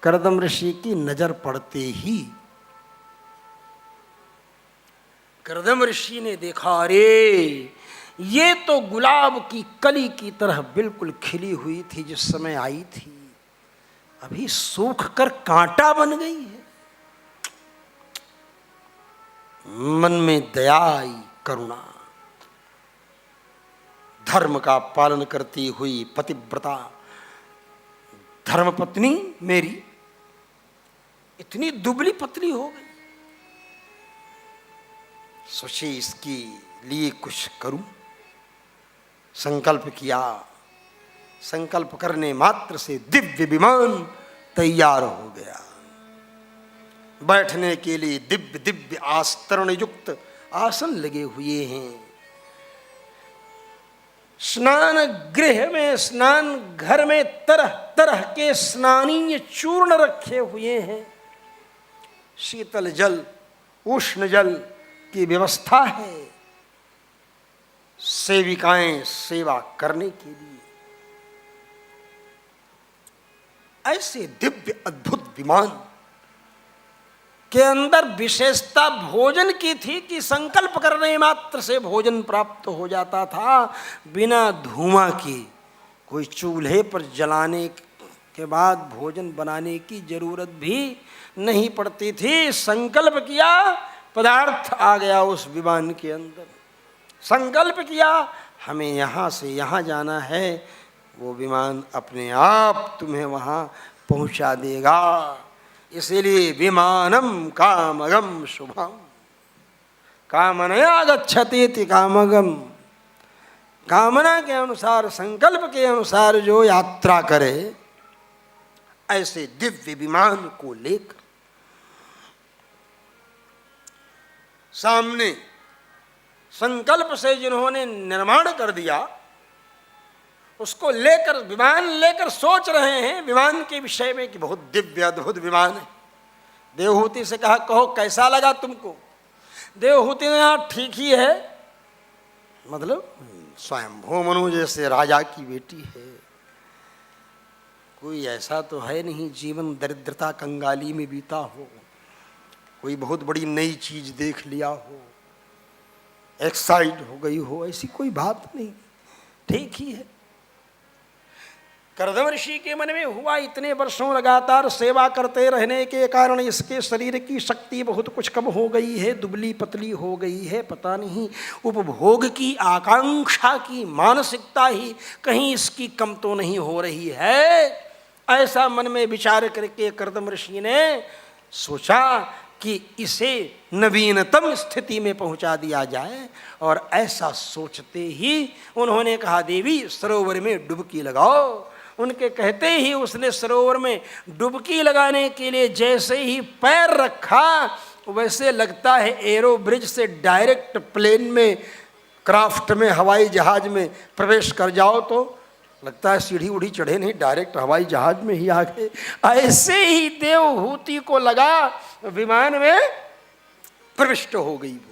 कर्दम ऋषि की नजर पड़ते ही कर्दम ऋषि ने देखा, अरे ये तो गुलाब की कली की तरह बिल्कुल खिली हुई थी जिस समय आई थी, अभी सूख कर कांटा बन गई है। मन में दया आई, करुणा। धर्म का पालन करती हुई पतिव्रता धर्मपत्नी मेरी इतनी दुबली पतली हो गई। सोचे इसके लिए कुछ करूं। संकल्प किया। संकल्प करने मात्र से दिव्य विमान तैयार हो गया। बैठने के लिए दिव्य दिव्य आस्तरण युक्त आसन लगे हुए हैं। स्नान गृह में, स्नान घर में तरह तरह के स्नानीय चूर्ण रखे हुए हैं। शीतल जल, उष्ण जल की व्यवस्था है सेविकाएं सेवा करने के लिए। ऐसे दिव्य अद्भुत विमान के अंदर विशेषता भोजन की थी कि संकल्प करने मात्र से भोजन प्राप्त हो जाता था, बिना धुआं के। कोई चूल्हे पर जलाने के बाद भोजन बनाने की जरूरत भी नहीं पड़ती थी। संकल्प किया, पदार्थ आ गया उस विमान के अंदर। संकल्प किया, हमें यहाँ से यहाँ जाना है, वो विमान अपने आप तुम्हें वहाँ पहुँचा देगा। इसीलिए विमानम कामगम शुभम, कामनया गच्छति कामगम। कामना के अनुसार, संकल्प के अनुसार जो यात्रा करे, ऐसे दिव्य विमान को लेकर सामने संकल्प से जिन्होंने निर्माण कर दिया, उसको लेकर, विमान लेकर सोच रहे हैं विमान के विषय में कि बहुत दिव्य अद्भुत विमान है। देवहूति से कहा, कहो कैसा लगा तुमको? देवहूति ने कहा ठीक ही है, मतलब स्वयंभू मनु जैसे राजा की बेटी है, कोई ऐसा तो है नहीं जीवन दरिद्रता कंगाली में बीता हो, कोई बहुत बड़ी नई चीज देख लिया हो, एक्साइट हो गई हो, ऐसी कोई बात नहीं, ठीक ही है। कर्दम ऋषि के मन में हुआ, इतने वर्षों लगातार सेवा करते रहने के कारण इसके शरीर की शक्ति बहुत कुछ कम हो गई है, दुबली पतली हो गई है। पता नहीं उपभोग की आकांक्षा की मानसिकता ही कहीं इसकी कम तो नहीं हो रही है। ऐसा मन में विचार करके कर्दम ऋषि ने सोचा कि इसे नवीनतम स्थिति में पहुंचा दिया जाए। और ऐसा सोचते ही उन्होंने कहा, देवी सरोवर में डुबकी लगाओ। उनके कहते ही उसने सरोवर में डुबकी लगाने के लिए जैसे ही पैर रखा, वैसे लगता है एरो ब्रिज से डायरेक्ट प्लेन में, क्राफ्ट में, हवाई जहाज में प्रवेश कर जाओ तो लगता है सीढ़ी उढ़ी चढ़े नहीं, डायरेक्ट हवाई जहाज में ही आ गए। ऐसे ही देवहूति को लगा विमान में प्रविष्ट हो गई वो।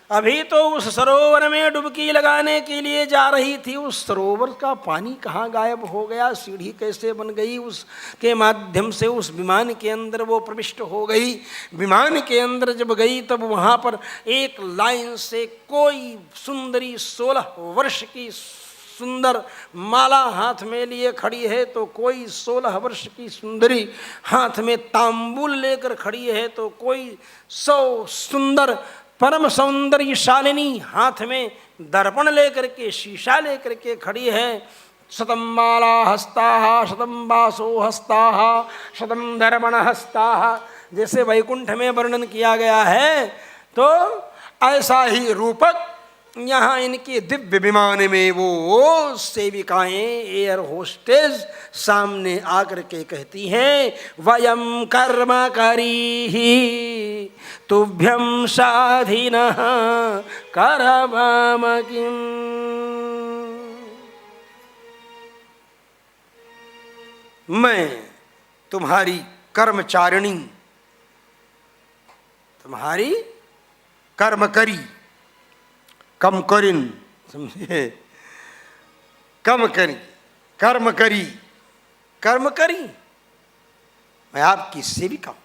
अभी तो उस सरोवर में डुबकी लगाने के लिए जा रही थी, उस सरोवर का पानी कहाँ गायब हो गया, सीढ़ी कैसे बन गई, उसके माध्यम से उस विमान के अंदर वो प्रविष्ट हो गई। विमान के अंदर जब गई तब वहाँ पर एक लाइन से कोई सुंदरी 16 वर्ष की सुंदर माला हाथ में लिए खड़ी है, तो कोई 16 वर्ष की सुंदरी हाथ में तांबूल लेकर खड़ी है, तो कोई 100 सुंदर परम सौंदर्यशालिनी हाथ में दर्पण लेकर के, शीशा लेकर के खड़ी है। शतम माला हस्ता, शतम बासो हस्ता, शतम दर्पण हस्ता, जैसे वैकुंठ में वर्णन किया गया है, तो ऐसा ही रूपक यहाँ इनके दिव्य विमान में वो सेविकाएं, एयर होस्टेस सामने आकर के कहती हैं, वयम कर्मकरी तुभ्यं साधिनः करवाम किम। मैं तुम्हारी कर्मचारिणी, तुम्हारी कर्मकरी, कम करिन, समझे, कम करी, कर्म करी, कर्म करी, मैं आपकी सेविका हूं,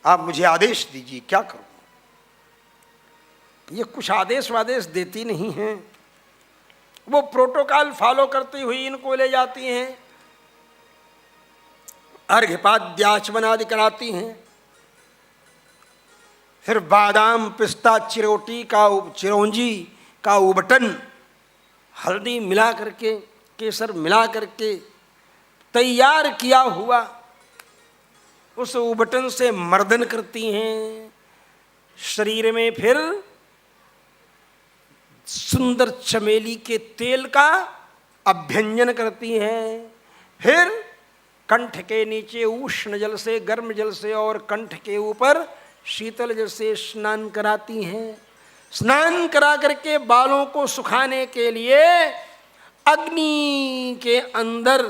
आप मुझे आदेश दीजिए क्या करूं। ये कुछ आदेश वादेश देती नहीं हैं, वो प्रोटोकॉल फॉलो करती हुई इनको ले जाती हैं, अर्घ्यपाद्याचमन आदि कराती हैं, फिर बादाम पिस्ता चिरौंजी का उबटन हल्दी मिला करके केसर मिला करके तैयार किया हुआ उस उबटन से मर्दन करती हैं। शरीर में फिर सुंदर चमेली के तेल का अभ्यंजन करती हैं, फिर कंठ के नीचे उष्ण जल से, गर्म जल से और कंठ के ऊपर शीतल जल से स्नान कराती हैं। स्नान करा करके बालों को सुखाने के लिए अग्नि के अंदर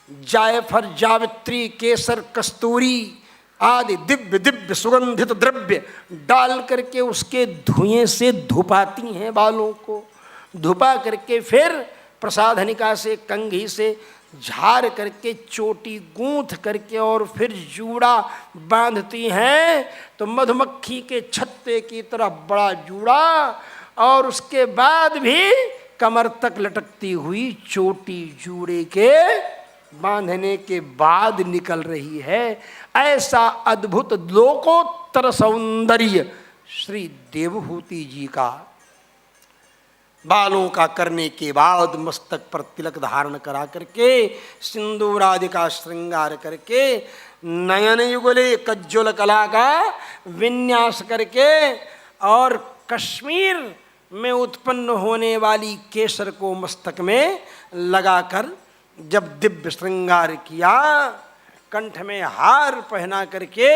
जायफल, जावित्री, केसर, कस्तूरी आदि दिव्य दिव्य सुगंधित द्रव्य डाल करके उसके धुएं से धुपाती हैं बालों को। धुपा करके फिर प्रसाधनिका से, कंघी से झाड़ करके चोटी गूंथ करके और फिर जूड़ा बांधती हैं। तो मधुमक्खी के छत्ते की तरह बड़ा जूड़ा, और उसके बाद भी कमर तक लटकती हुई चोटी जूड़े के बांधने के बाद निकल रही है। ऐसा अद्भुत लोकोत्तर सौंदर्य श्री देवहूति जी का। बालों का करने के बाद मस्तक पर तिलक धारण करा करके, सिंदूर आदि का श्रृंगार करके, नयन युगले कज्जुल कला का विन्यास करके और कश्मीर में उत्पन्न होने वाली केसर को मस्तक में लगाकर जब दिव्य श्रृंगार किया, कंठ में हार पहना करके,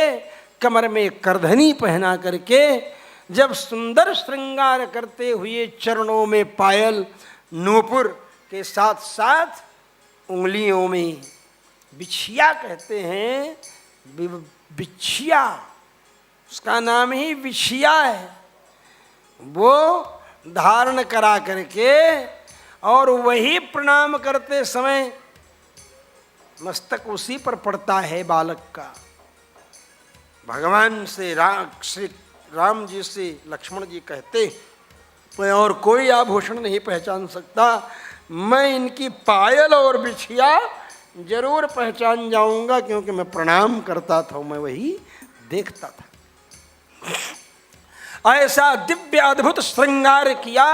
कमर में करधनी पहना करके, जब सुंदर श्रृंगार करते हुए चरणों में पायल, नूपुर के साथ साथ उंगलियों में बिछिया कहते हैं, बिछिया उसका नाम ही बिछिया है, वो धारण करा करके और वही प्रणाम करते समय मस्तक उसी पर पड़ता है बालक का। भगवान से श्री राम जी से लक्ष्मण जी कहते, मैं और कोई आभूषण नहीं पहचान सकता, मैं इनकी पायल और बिछिया जरूर पहचान जाऊंगा, क्योंकि मैं प्रणाम करता था, मैं वही देखता था। ऐसा दिव्य अद्भुत श्रृंगार किया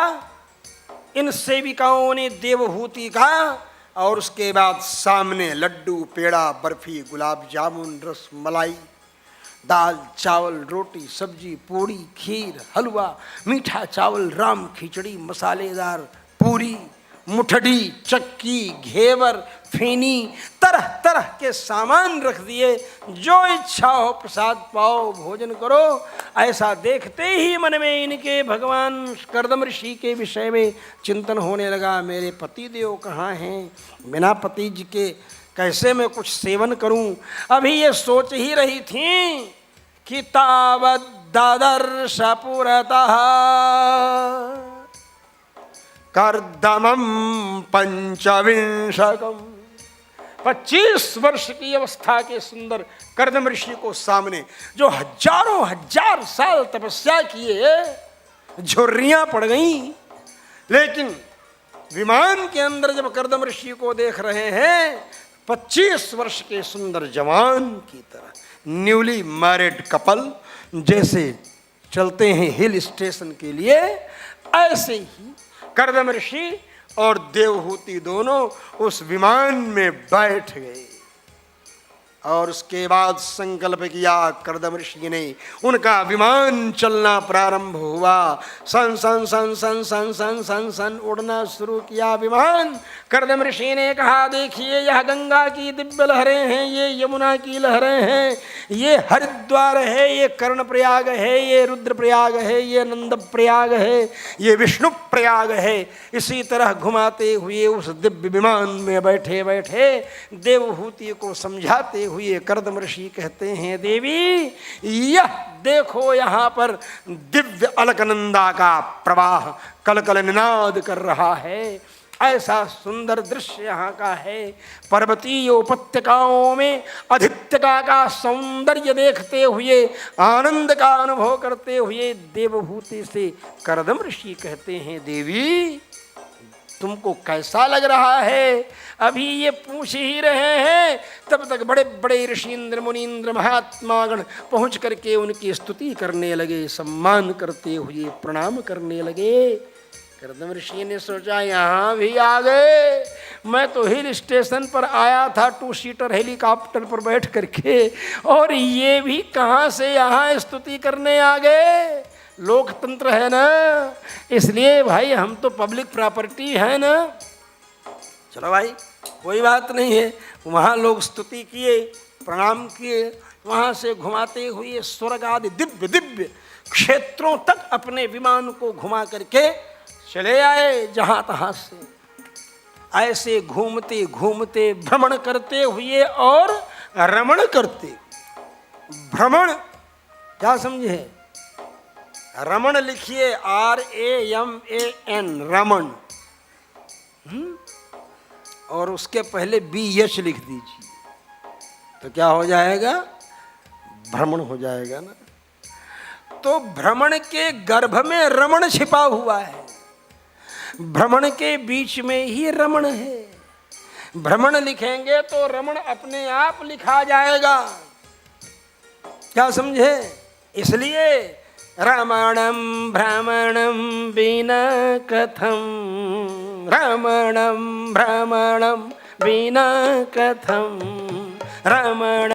इन सेविकाओं ने देवहूति का। और उसके बाद सामने लड्डू, पेड़ा, बर्फी, गुलाब जामुन, रस मलाई, दाल, चावल, रोटी, सब्जी, पूड़ी, खीर, हलवा, मीठा चावल, राम खिचड़ी, मसालेदार पूरी, मुठड़ी, चक्की, घेवर, फेनी, तरह तरह के सामान रख दिए। जो इच्छा हो प्रसाद पाओ, भोजन करो। ऐसा देखते ही मन में इनके भगवान कर्दम ऋषि के विषय में चिंतन होने लगा। मेरे पति देव कहाँ हैं? बिना पति जी के कैसे मैं कुछ सेवन करूं? अभी ये सोच ही रही थी कि तावद दादर्श पुरतः कर्दमं पंचविंशकम। 25 वर्ष की अवस्था के सुंदर कर्दम ऋषि को सामने, जो हजारों हजार साल तपस्या किए, झुर्रियां पड़ गईं, लेकिन विमान के अंदर जब कर्दम ऋषि को देख रहे हैं, 25 वर्ष के सुंदर जवान की तरह, न्यूली मैरिड कपल जैसे चलते हैं हिल स्टेशन के लिए, ऐसे ही कर्दम ऋषि और देवहूति दोनों उस विमान में बैठ गए। और उसके बाद संकल्प किया कर्दम ऋषि ने, उनका विमान चलना प्रारंभ हुआ। सन सन सन सन सन सन सन सन उड़ना शुरू किया विमान। कर्दम ऋषि ने कहा, देखिए यह गंगा की दिव्य लहरें हैं, ये यमुना की लहरें हैं, ये हरिद्वार है, ये कर्णप्रयाग है, ये रुद्रप्रयाग है, ये नंदप्रयाग है, ये विष्णु प्रयाग है। इसी तरह घुमाते हुए उस दिव्य विमान में बैठे बैठे देवहूति को समझाते हुए कर्दम ऋषि कहते हैं, देवी यह देखो, यहाँ पर दिव्य अलकनंदा का प्रवाह कलकल निनाद कर रहा है। ऐसा सुंदर दृश्य यहाँ का है। पर्वतीय उपत्यकाओं में अधित्यका का सौंदर्य देखते हुए, आनंद का अनुभव करते हुए देवभूति से करदम ऋषि कहते हैं, देवी तुमको कैसा लग रहा है? अभी ये पूछ ही रहे हैं, तब तक बड़े बड़े ऋषिंद्र मुनीन्द्र महात्मागण पहुँच करके उनकी स्तुति करने लगे, सम्मान करते हुए प्रणाम करने लगे। करदम ऋषि ने सोचा यहाँ भी आ गए, मैं तो हिल स्टेशन पर आया था 2 सीटर हेलीकॉप्टर पर बैठ करके, और ये भी कहाँ से यहाँ स्तुति करने आ गए। लोकतंत्र है ना, इसलिए भाई हम तो पब्लिक प्रॉपर्टी है ना। चलो भाई कोई बात नहीं है। वहाँ लोग स्तुति किए, प्रणाम किए, वहाँ से घुमाते हुए स्वर्ग आदि दिव्य दिव्य क्षेत्रों तक अपने विमान को घुमा करके चले आए जहाँ तहाँ से। ऐसे घूमते घूमते भ्रमण करते हुए और रमण करते, भ्रमण क्या समझे? रमण लिखिए RAMAN, रमण, और उसके पहले BH लिख दीजिए तो क्या हो जाएगा? भ्रमण हो जाएगा ना। तो भ्रमण के गर्भ में रमण छिपा हुआ है, भ्रमण के बीच में ही रमण है। भ्रमण लिखेंगे तो रमण अपने आप लिखा जाएगा, क्या समझे? इसलिए रमणं भ्रमणं विना कथं, रमणं भ्रमणं विना कथं, रमण